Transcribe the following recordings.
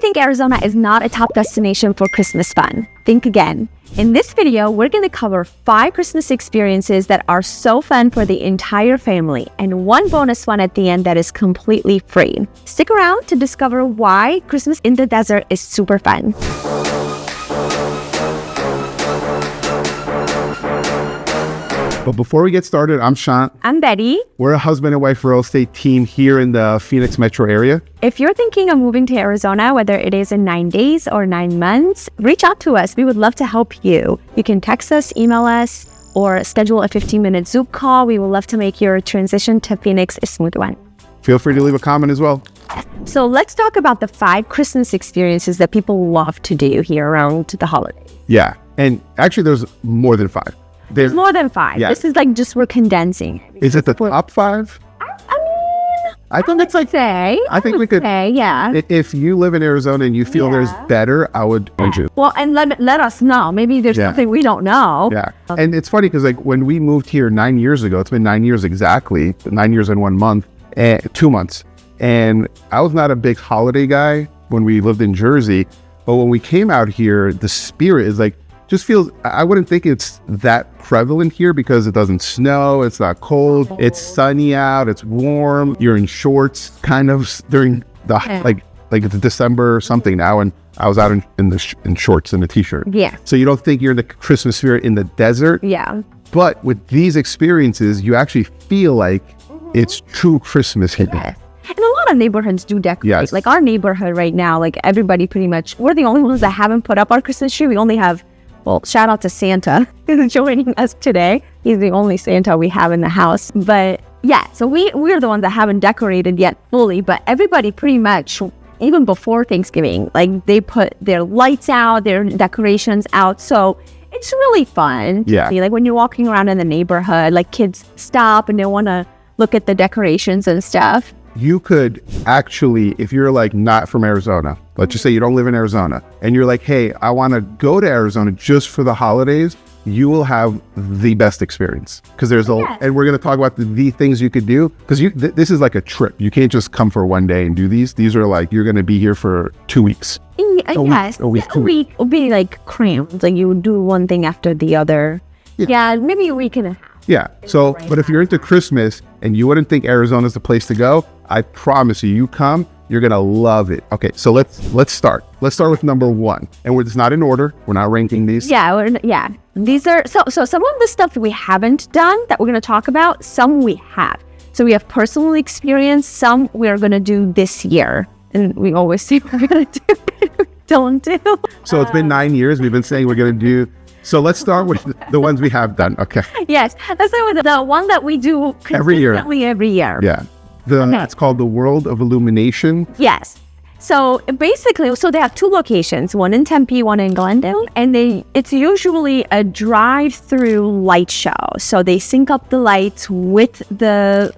think Arizona is not a top destination for Christmas fun? Think again. In this video, we're going to cover 5 Christmas experiences that are so fun for the entire family and one bonus one at the end that is completely free. Stick around to discover why Christmas in the desert is super fun. But before we get started, I'm Shant. I'm Betty. We're a husband and wife real estate team here in the Phoenix metro area. If you're thinking of moving to Arizona, whether it is in 9 days or 9 months, reach out to us. We would love to help you. You can text us, email us, or schedule a 15-minute Zoom call. We would love to make your transition to Phoenix a smooth one. Feel free to leave a comment as well. So let's talk about the 5 Christmas experiences that people love to do here around the holidays. Yeah, and actually there's more than 5. There's more than 5. Yeah. This is like just we're condensing. Is it the top 5? I think it's like, I think we could say, yeah. If you live in Arizona and you feel there's better, I would join you. Well, and let us know. Maybe there's something we don't know. Yeah. And it's funny because like when we moved here 9 years ago, it's been 9 years exactly, 9 years and 1 month, 2 months. And I was not a big holiday guy when we lived in Jersey, but when we came out here, the spirit is like, just feels, I wouldn't think it's that prevalent here because it doesn't snow, it's not cold, it's sunny out, it's warm, you're in shorts kind of during the, like it's December or something now, and I was out in shorts and a t-shirt. Yeah. So you don't think you're in the Christmas spirit in the desert. Yeah. But with these experiences, you actually feel like it's true Christmas here. Yes. And a lot of neighborhoods do decorate. Yes. Like our neighborhood right now, like everybody pretty much, we're the only ones that haven't put up our Christmas tree. We only have, well, shout out to Santa who's joining us today. He's the only Santa we have in the house. But yeah, so we're the ones that haven't decorated yet fully, but everybody pretty much, even before Thanksgiving, like they put their lights out, their decorations out. So it's really fun. Yeah. Like when you're walking around in the neighborhood, like kids stop and they want to look at the decorations and stuff. You could actually, if you're like not from Arizona, let's just say you don't live in Arizona, and you're like, hey, I want to go to Arizona just for the holidays, you will have the best experience. Because there's and we're going to talk about the things you could do, because this is like a trip. You can't just come for one day and do these. These are like, you're going to be here for 2 weeks. Yes, a week will be like crammed. Like you would do one thing after the other. Yeah, maybe a week and a half. Yeah. So, but if you're into Christmas and you wouldn't think Arizona's the place to go, I promise you come, you're gonna love it. Okay, so let's start. Let's start with number 1, and it's not in order. We're not ranking these. Yeah, These are so some of the stuff that we haven't done that we're gonna talk about. Some we have. So we have personal experience. Some we are gonna do this year, and we always say we're gonna do. Don't do. So it's been 9 years. We've been saying we're gonna do. So let's start with the ones we have done. Okay. Yes, let's start with the one that we do every year. Yeah. It's called the World of Illumination. Yes. So basically, they have 2 locations, one in Tempe, one in Glendale, and it's usually a drive-through light show. So they sync up the lights with the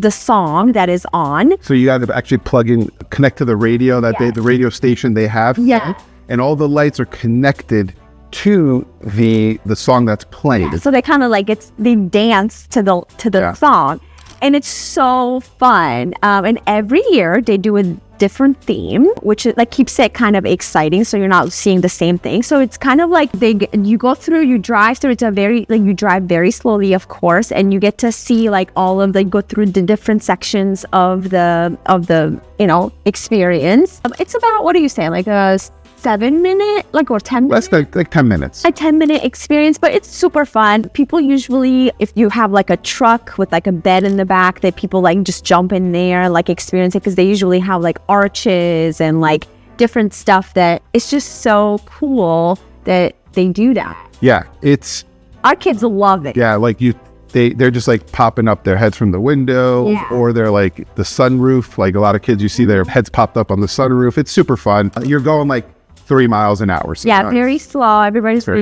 song that is on. So you got to actually connect to the radio the radio station they have. Yeah. And all the lights are connected to the song that's playing. Yeah, so they kind of like they dance to the song, and it's so fun. And every year they do a different theme, which like keeps it kind of exciting. So you're not seeing the same thing. So it's kind of like you drive through. It's a very you drive very slowly, of course, and you get to see like all of go through the different sections of the experience. It's about, what do you say, like a 7-minute, or 10 minutes? Less like 10 minutes. A 10-minute experience, but it's super fun. People usually, if you have like a truck with like a bed in the back, that people like just jump in there, like experience it, because they usually have like arches and like different stuff that it's just so cool that they do that. Yeah, our kids love it. Yeah, like they're just like popping up their heads from the window, or they're like the sunroof. Like a lot of kids, you see their heads popped up on the sunroof. It's super fun. You're going like 3 miles an hour. So yeah, very slow. Everybody's very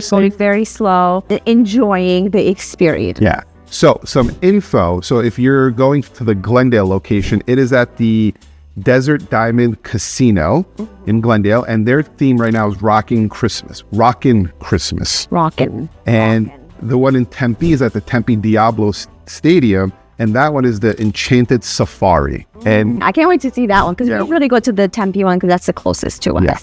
slow, enjoying the experience. Yeah. So some info. So if you're going to the Glendale location, it is at the Desert Diamond Casino in Glendale, and their theme right now is Rockin' Christmas. And the one in Tempe is at the Tempe Diablo Stadium, and that one is the Enchanted Safari. And I can't wait to see that one because we really go to the Tempe one because that's the closest to us. Yeah.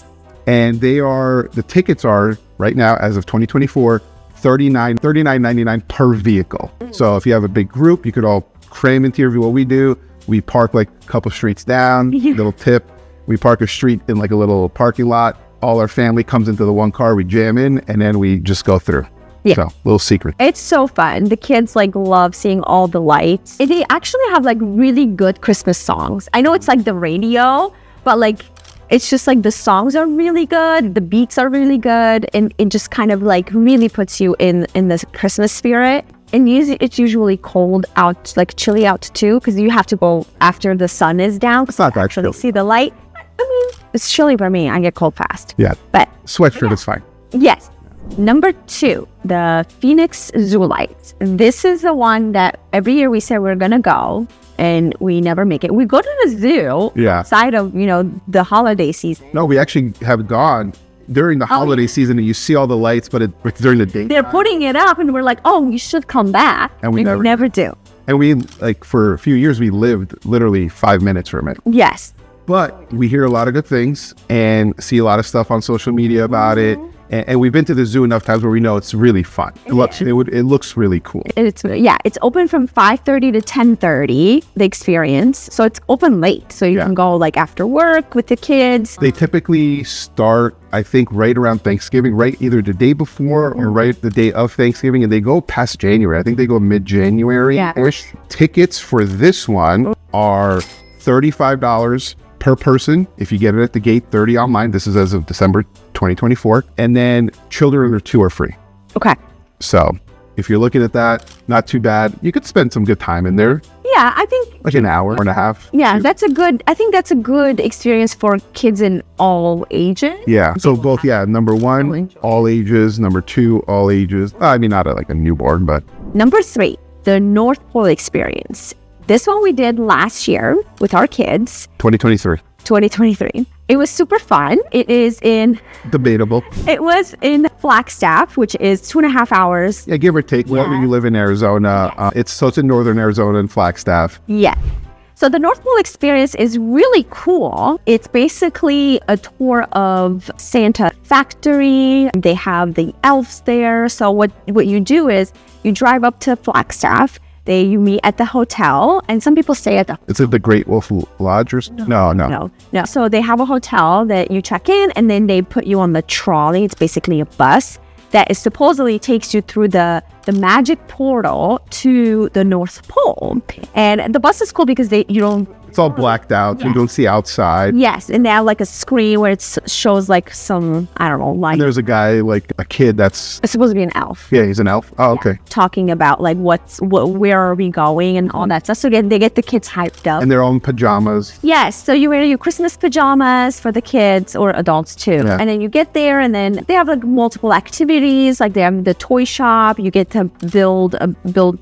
And the tickets are right now, as of 2024, $39.99 per vehicle. So if you have a big group, you could all cram into your, what we do, we park like a couple streets down, little tip. We park a street in like a little parking lot. All our family comes into the one car, we jam in, and then we just go through. Yeah. So, little secret. It's so fun. The kids like love seeing all the lights. They actually have like really good Christmas songs. I know it's like the radio, but like it's just like the songs are really good. The beats are really good. And it just kind of like really puts you in the Christmas spirit. And it's usually cold out, like chilly out too, because you have to go after the sun is down. It's not that chilly. See the light. I mean, it's chilly for me. I get cold fast. Yeah. But sweatshirt is fine. Yes. Number 2, the Phoenix Zoo Lights. This is the one that every year we say we're going to go and we never make it. We go to the zoo outside of, the holiday season. No, we actually have gone during the holiday season and you see all the lights, but it's during the day. They're putting it up and we're like, oh, you should come back. And we never do. And we, like, for a few years, we lived literally 5 minutes from it. Yes. But we hear a lot of good things and see a lot of stuff on social media about it. And we've been to the zoo enough times where we know it's really fun. It looks really cool. It's open from 5:30 to 10:30, the experience. So it's open late. So you can go like after work with the kids. They typically start, I think, right around Thanksgiving, right either the day before or right the day of Thanksgiving. And they go past January. I think they go mid-January-ish. Tickets for this one are $35 per person. If you get it at the gate, $30 online. This is as of December 2024. And then children under 2 are free. Okay. So if you're looking at that, not too bad. You could spend some good time in there. Yeah, I think like an hour and a half. Yeah, I think that's a good experience for kids in all ages. Yeah. So both, number 1, all ages. Number 2, all ages. I mean, not like a newborn, but. Number 3, the North Pole experience. This one we did last year with our kids. 2023. It was super fun. It is in... Debatable. It was in Flagstaff, which is 2.5 hours. Yeah, give or take. Yeah. Well, you live in Arizona. Yes. It's in northern Arizona and Flagstaff. Yeah. So the North Pole experience is really cool. It's basically a tour of Santa factory. They have the elves there. So what you do is you drive up to Flagstaff. You meet at the hotel, and some people stay at the... Is it the Great Wolf Lodge or... No. So they have a hotel that you check in, and then they put you on the trolley. It's basically a bus that supposedly takes you through the magic portal to the North Pole. And the bus is cool because it's all blacked out. Yes. You don't see outside. Yes, and they have like a screen where it shows like some, I don't know, like... And there's a guy, like a kid that's... It's supposed to be an elf. Yeah, he's an elf. Oh, okay. Talking about like where are we going and all that stuff. So they get the kids hyped up. And they're all in pajamas. Yes, so you wear your Christmas pajamas for the kids or adults too. Yeah. And then you get there and then they have like multiple activities. Like they have the toy shop. You get to build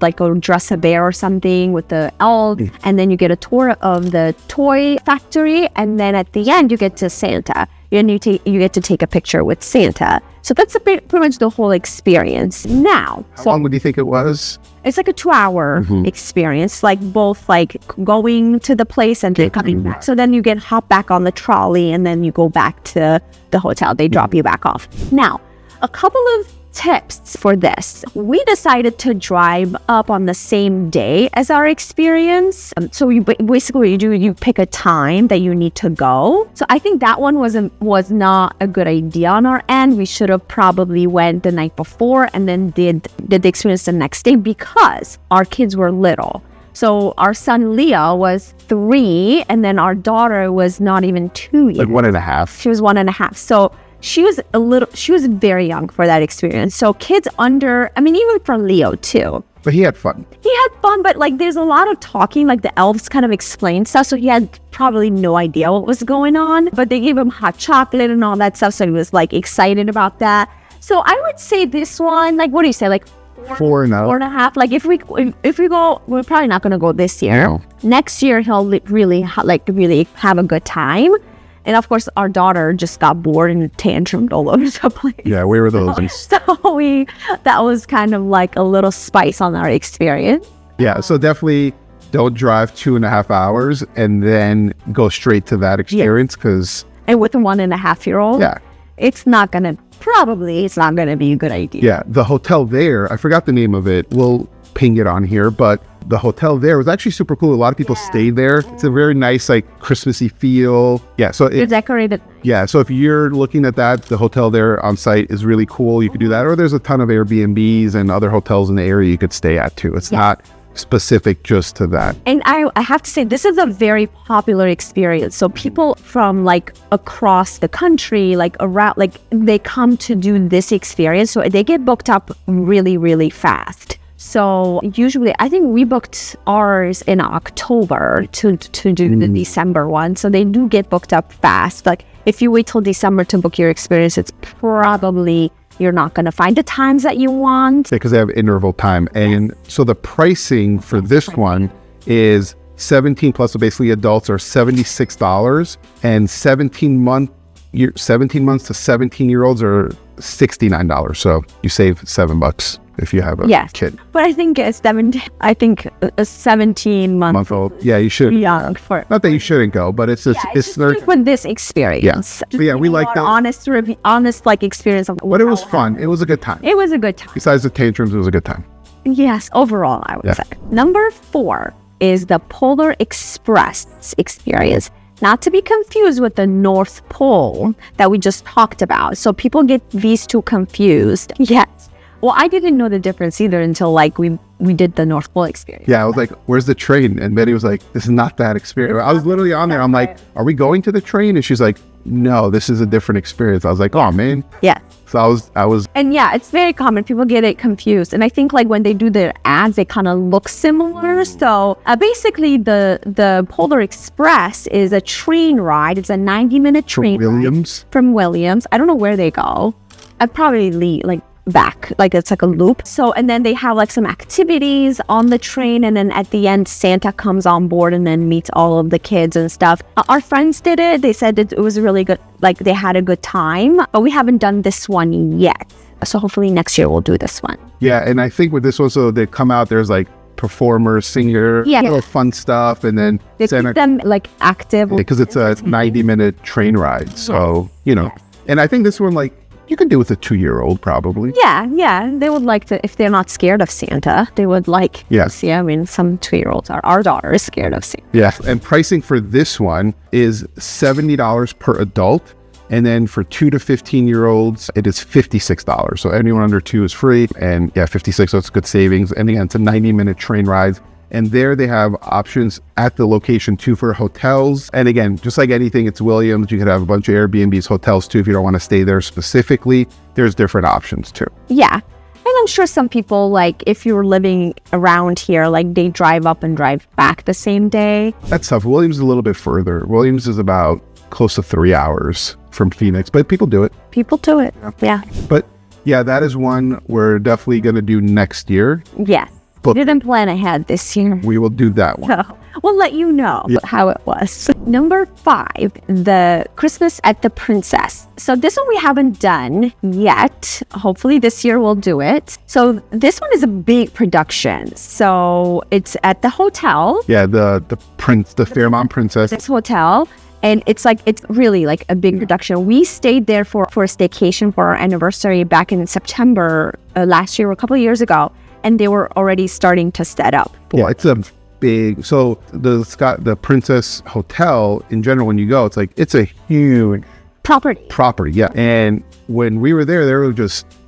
like a dress a bear or something with the elves. And then you get a tour of the toy factory, and then at the end you get to Santa and you get to take a picture with Santa. So that's pretty much the whole experience. Now, how long would you think it was? It's like a 2-hour experience, like both like going to the place and then coming back. So then you hop back on the trolley and then you go back to the hotel. They drop you back off. Now, a couple of tips for this. We decided to drive up on the same day as our experience. So you basically you pick a time that you need to go. So I think that one was not a good idea on our end. We should have probably went the night before and then did the experience the next day because our kids were little. So our son Leo was 3 and then our daughter was not even 2 yet. Like 1.5. She was 1.5. So she was very young for that experience. So kids even for Leo too. But he had fun. But like there's a lot of talking, like the elves kind of explained stuff. So he had probably no idea what was going on, but they gave him hot chocolate and all that stuff. So he was like excited about that. So I would say this one, like, what do you say? Like 4.5. Like if we go, we're probably not going to go this year. No. Next year, he'll really have a good time. And of course, our daughter just got bored and tantrumed all over the place. Yeah, we were those. So that was kind of like a little spice on our experience. Yeah, so definitely don't drive 2.5 hours and then go straight to that experience because... And with a 1.5-year-old, Yeah. it's not going to be a good idea. Yeah, the hotel there, I forgot the name of it. We'll ping it on here, but the hotel there was actually super cool. A lot of people stayed there. It's a very nice, like, Christmassy feel. Yeah, so It's decorated. yeah, so if you're looking at that, the hotel there on site is really cool. You could do that, or there's a ton of Airbnbs and other hotels in the area you could stay at too. It's not specific just to that. And I have to say, this is a very popular experience. So people from like across the country, like around, like they come to do this experience. So they get booked up really, really fast. So usually, I think we booked ours in October to do the December one. So they do get booked up fast. Like if you wait till December to book your experience, it's probably you're not going to find the times that you want. Because they have interval time. And so the pricing for this one is 17 plus, so basically adults are $76, and 17 months to 17-year-olds are $69. So you save $7 if you have a kid. But I think a 17-month-old. Yeah, you should. Young for. Not that you shouldn't go, but it's just it's like with this experience. Yeah, but yeah, we like that. Honest like experience of. But it was fun. It was a good time. It was a good time. Besides the tantrums, it was a good time. Yes, overall, I would say. Number 4 is the Polar Express experience. Not to be confused with the North Pole that we just talked about. So people get these two confused. Yes. Well, I didn't know the difference either until like we did the North Pole experience. Yeah, I was like, where's the train? And Betty was like, this is not that experience. I was literally on there. I'm like, are we going to the train? And she's like, no, this is a different experience. I was like, oh, man. Yes. So I was. And yeah, it's very common. People get it confused. And I think like when they do their ads, they kind of look similar. So basically the Polar Express is a train ride. It's a 90-minute train ride from Williams. I don't know where they go. I'd probably like back, like it's like a loop. So, and then they have like some activities on the train, and then at the end Santa comes on board and then meets all of the kids and stuff. Our friends did it. They said it was really good, like they had a good time, but we haven't done this one yet. So hopefully next year we'll do this one. Yeah, and I think with this one, so they come out, there's like performers, singer, little fun stuff, and then they keep them like active because it's a 90-minute train ride. So, you know, and I think this one, like, you can do with a 2-year-old probably. Yeah. They would like to, if they're not scared of Santa, they would like to see. I mean, some 2-year-olds are. Our daughter is scared of Santa. Yeah, and pricing for this one is $70 per adult. And then for 2 to 15-year-olds, it is $56. So anyone under 2 is free. And yeah, $56, so it's good savings. And again, it's a 90-minute train ride. And there they have options at the location too for hotels. And again, just like anything, it's Williams. You could have a bunch of Airbnbs, hotels too. If you don't want to stay there specifically, there's different options too. Yeah. And I'm sure some people, like if you're living around here, like they drive up and drive back the same day. That's tough. Williams is a little bit further. Williams is about close to 3 hours from Phoenix, but people do it. Yeah. But yeah, that is one we're definitely going to do next year. Yes. We didn't plan ahead this year. We will do that one. So we'll let you know how it was. Number 5, the Christmas at the Princess. So this one we haven't done yet. Hopefully this year we'll do it. So this one is a big production. So it's at the hotel. Yeah, the Fairmont Princess. This hotel. And it's really like a big production. We stayed there for a staycation for our anniversary back in September last year, or a couple of years ago. And they were already starting to set up. Yeah, it's a big. So the Princess Hotel in general, when you go, it's a huge property. Yeah, and when we were there it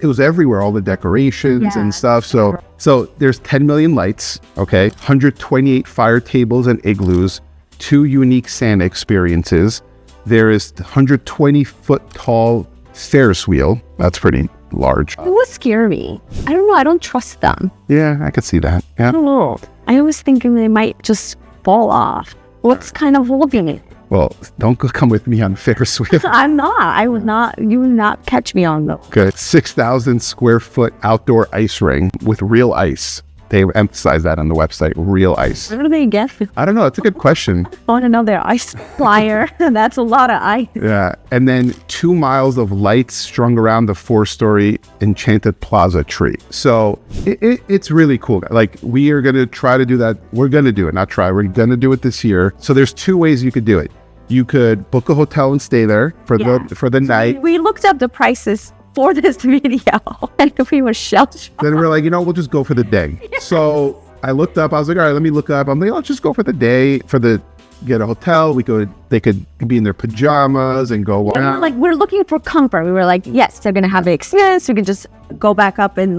was everywhere, all the decorations and stuff. So there's 10 million lights. Okay, 128 fire tables and igloos, 2 unique Santa experiences. There is 120-foot tall Ferris wheel. That's pretty large. It would scare me. I don't know. I don't trust them. Yeah, I could see that. Yeah. I don't know. I always think they might just fall off. What's kind of holding it? Well, don't come with me on Ferris wheel. I'm not. I would not. You would not catch me on those. Good. 6,000 square foot outdoor ice ring with real ice. They emphasize that on the website, real ice. Where do they get? I don't know. It's a good question. I want to know their ice supplier. That's a lot of ice. Yeah. And then 2 miles of lights strung around the 4-story Enchanted Plaza tree. So it's really cool. Like, we are going to try to do that. We're going to do it, not try. We're going to do it this year. So there's 2 ways you could do it. You could book a hotel and stay there for the night. We looked up the prices for this video and we were shell-shocked. Then we're like, we'll just go for the day. Yes. So I looked up. I was like, all right, let me look up. I'm like, let's just go for the day get a hotel. They could be in their pajamas and go around. Like, we're looking for comfort. We were like, yes, they're going to have the experience. We can just go back up and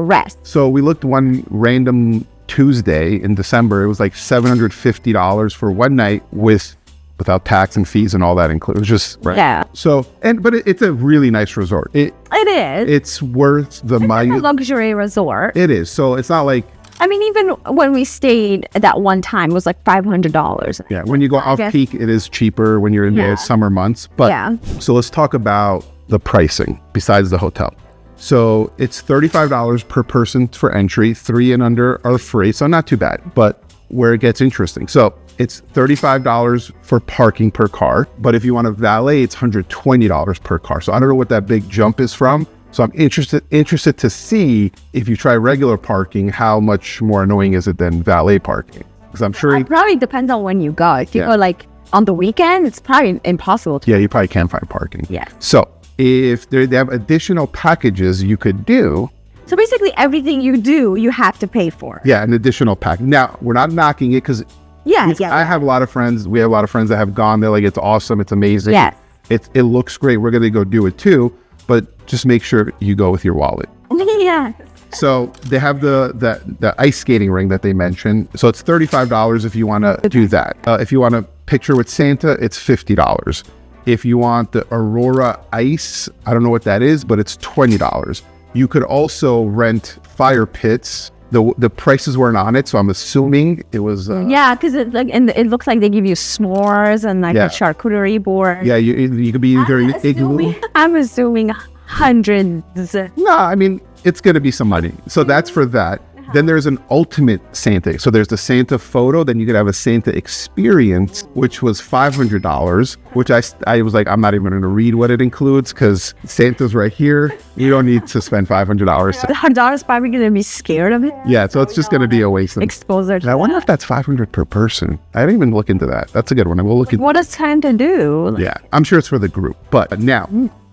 rest. So we looked one random Tuesday in December. It was like $750 for one night without tax and fees and all that included. It was just right. Yeah. So but it's a really nice resort. It is. It's worth the money. It's a luxury resort. It is. So it's not like. I mean, even when we stayed that one time, it was like $500. Yeah. When you go off peak, it is cheaper when you're in the summer months. But so let's talk about the pricing besides the hotel. So it's $35 per person for entry. 3 and under are free. So not too bad. But where it gets interesting. So it's $35 for parking per car, but if you want to valet, it's $120 per car. So I don't know what that big jump is from. So I'm interested to see if you try regular parking, how much more annoying is it than valet parking? Because I'm sure it probably depends on when you go. If you go like on the weekend, it's probably impossible to. Yeah, you probably can't find parking. Yeah. So if they have additional packages you could do. So basically everything you do, you have to pay for. Yeah, an additional pack. Now, we're not knocking it because I have a lot of friends. We have a lot of friends that have gone. They're like, it's awesome. It's amazing. Yes. It looks great. We're going to go do it too. But just make sure you go with your wallet. Yeah. So they have the ice skating ring that they mentioned. So it's $35 if you want to do that. If you want a picture with Santa, it's $50. If you want the Aurora Ice, I don't know what that is, but it's $20. You could also rent fire pits. The prices weren't on it, so I'm assuming it was. Because it looks like they give you s'mores and a charcuterie board. Yeah, you could be either in igloo. I'm assuming hundreds. No, I mean it's gonna be some money. So that's for that. Then there's an ultimate Santa. So there's the Santa photo. Then you could have a Santa experience, which was $500. Which I was like, I'm not even going to read what it includes because Santa's right here. You don't need to spend $500. $100 probably going to be scared of it. Yeah, so it's just going to be a waste of exposure. I wonder if that's $500 per person. I didn't even look into that. That's a good one. I will look into. What does Santa do? Yeah, I'm sure it's for the group. But now.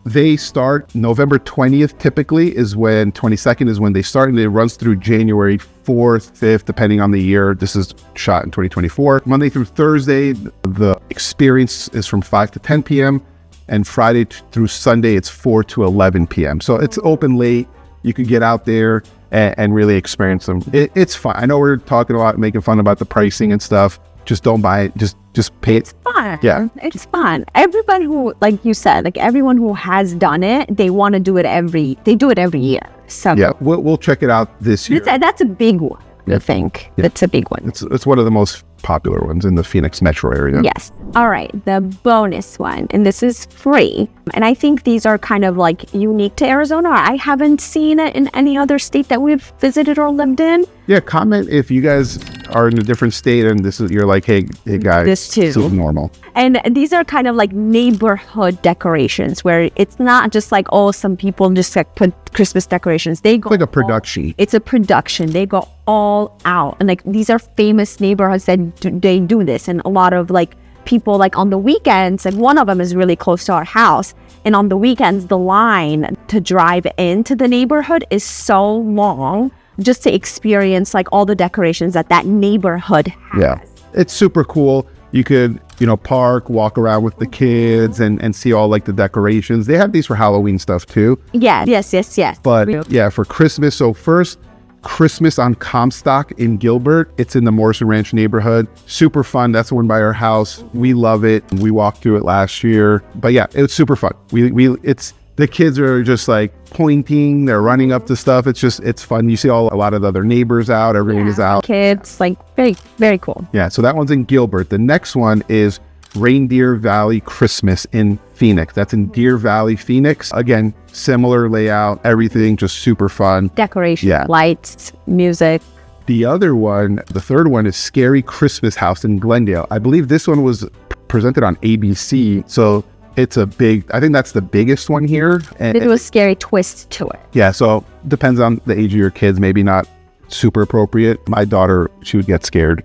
They start November 20th, typically is when 22nd is when they start, and it runs through January 4th, 5th, depending on the year. This is shot in 2024. Monday through Thursday, the experience is from 5 to 10 p.m. and Friday through Sunday, it's 4 to 11 p.m. So it's open late. You can get out there and really experience them. It's fun. I know we're talking about making fun about the pricing and stuff. Just don't buy it. Just pay it. It's fun. Yeah. It's fun. Everyone who, like you said, like everyone who has done it, they want to do it every year. So yeah, we'll check it out this year. That's a big one. I think that's a big one. It's one of the most popular ones in the Phoenix metro area. Yes. All right. The bonus one, and this is free. And I think these are kind of like unique to Arizona. I haven't seen it in any other state that we've visited or lived in. Yeah, comment if you guys are in a different state and you're like, hey guys, this too. This is normal. And these are kind of like neighborhood decorations where it's not just like, some people just like put Christmas decorations. They go like a production. It's a production. They go all out. And like these are famous neighborhoods that they do this. And a lot of like people like on the weekends, like one of them is really close to our house. And on the weekends, the line to drive into the neighborhood is so long just to experience like all the decorations that neighborhood has. Yeah, it's super cool. You could, park, walk around with the kids and see all like the decorations. They have these for Halloween stuff too. Yeah, yes. But yeah, for Christmas. So first, Christmas on Comstock in Gilbert. It's in the Morrison Ranch neighborhood. Super fun. That's the one by our house. We love it. We walked through it last year. But yeah, it was super fun. The kids are just like pointing, they're running up to stuff. It's fun. You see a lot of the other neighbors out, everyone is out. Kids, like very, very cool. Yeah, so that one's in Gilbert. The next one is Reindeer Valley Christmas in Phoenix. That's in Deer Valley, Phoenix. Again, similar layout, everything, just super fun. Decoration, lights, music. The other one, the third one, is Scary Christmas House in Glendale. I believe this one was presented on ABC. So it's a big, I think that's the biggest one here. And it was a scary twist to it. yeah, so depends on the age of your kids, maybe not super appropriate. My daughter, she would get scared.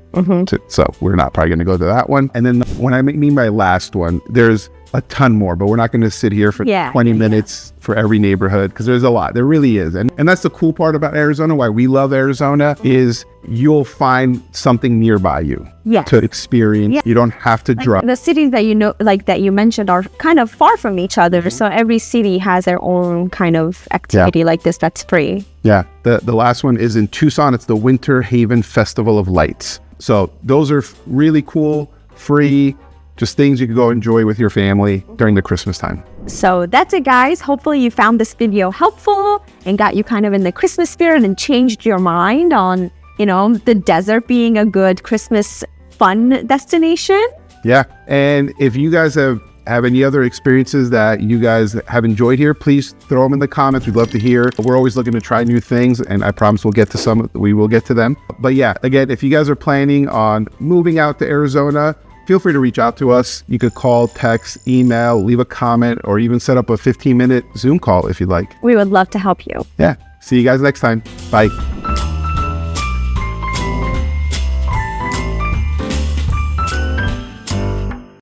So we're not probably going to go to that one. And then when I mean my last one, there's a ton more, but we're not going to sit here for 20 minutes for every neighborhood because there's a lot. There really is. And that's the cool part about Arizona, why we love Arizona, is you'll find something nearby you to experience. You don't have to drive. The cities that you know, like that you mentioned, are kind of far from each other. So every city has their own kind of activity like this that's free. Yeah. The last one is in Tucson. It's the Winter Haven Festival of Lights. So those are really cool, free, just things you can go enjoy with your family during the Christmas time. So that's it, guys. Hopefully you found this video helpful and got you kind of in the Christmas spirit and changed your mind on, you know, the desert being a good Christmas fun destination. Yeah. And if you guys have any other experiences that you guys have enjoyed here, please throw them in the comments. We'd love to hear. We're always looking to try new things, and I promise we'll get to some. We will get to them. But yeah, again, if you guys are planning on moving out to Arizona, feel free to reach out to us. You could call, text, email, leave a comment, or even set up a 15-minute Zoom call if you'd like. We would love to help you. Yeah. See you guys next time. Bye.